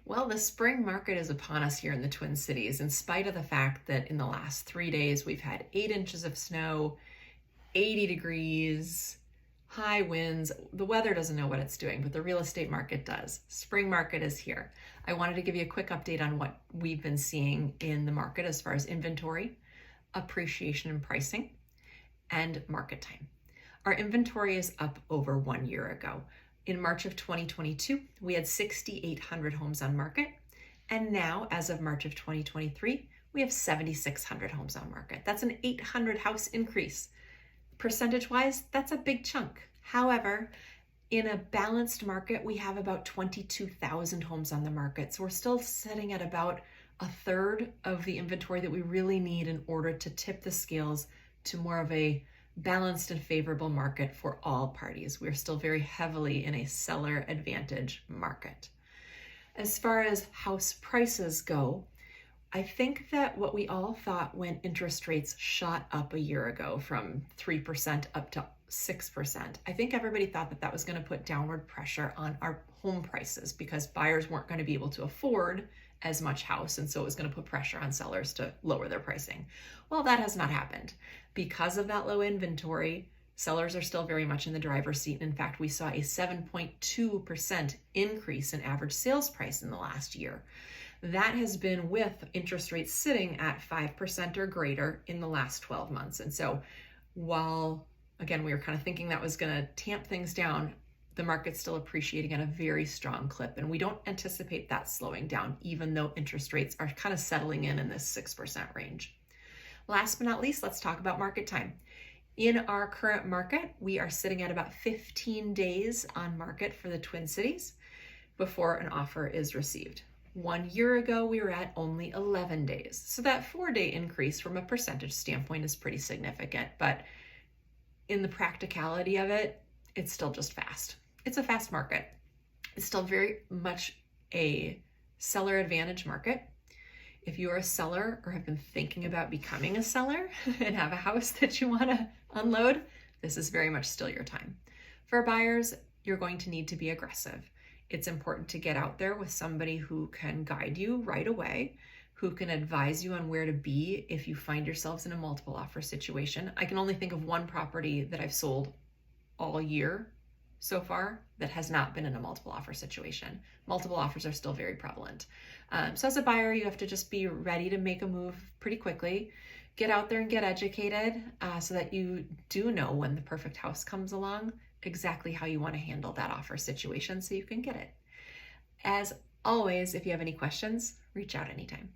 Well, the spring market is upon us here in the Twin Cities, in spite of the fact that in the last 3 days we've had 8 inches of snow, 80 degrees, high winds. The weather doesn't know what it's doing, but the real estate market does. Spring market is here. I wanted to give you a quick update on what we've been seeing in the market as far as inventory, appreciation and pricing, and market time. Our inventory is up over 1 year ago. In March of 2022, we had 6,800 homes on market. And now, as of March of 2023, we have 7,600 homes on market. That's an 800 house increase. Percentage-wise, that's a big chunk. However, in a balanced market, we have about 22,000 homes on the market. So we're still sitting at about a third of the inventory that we really need in order to tip the scales to more of a balanced and favorable market for all parties. We're still very heavily in a seller advantage market. As far as house prices go, I think that what we all thought when interest rates shot up a year ago from 3% up to 6%, I think everybody thought that that was going to put downward pressure on our home prices because buyers weren't going to be able to afford as much house, and so it was going to put pressure on sellers to lower their pricing. Well, that has not happened. Because of that low inventory, sellers are still very much in the driver's seat. In fact, we saw a 7.2% increase in average sales price in the last year. That has been with interest rates sitting at 5% or greater in the last 12 months. And so while, again, we were kind of thinking that was going to tamp things down, the market's still appreciating at a very strong clip. And we don't anticipate that slowing down, even though interest rates are kind of settling in this 6% range. Last but not least, let's talk about market time. In our current market, we are sitting at about 15 days on market for the Twin Cities before an offer is received. 1 year ago, we were at only 11 days. So that 4-day increase from a percentage standpoint is pretty significant, but in the practicality of it, it's still just fast. It's a fast market. It's still very much a seller advantage market. If you are a seller or have been thinking about becoming a seller and have a house that you want to unload, this is very much still your time. For buyers, you're going to need to be aggressive. It's important to get out there with somebody who can guide you right away, who can advise you on where to be if you find yourselves in a multiple offer situation. I can only think of one property that I've sold all year so far that has not been in a multiple offer situation. Multiple offers are still very prevalent. So as a buyer, you have to just be ready to make a move pretty quickly. Get out there and get educated so that you do know when the perfect house comes along, exactly how you want to handle that offer situation so you can get it. As always, if you have any questions, reach out anytime.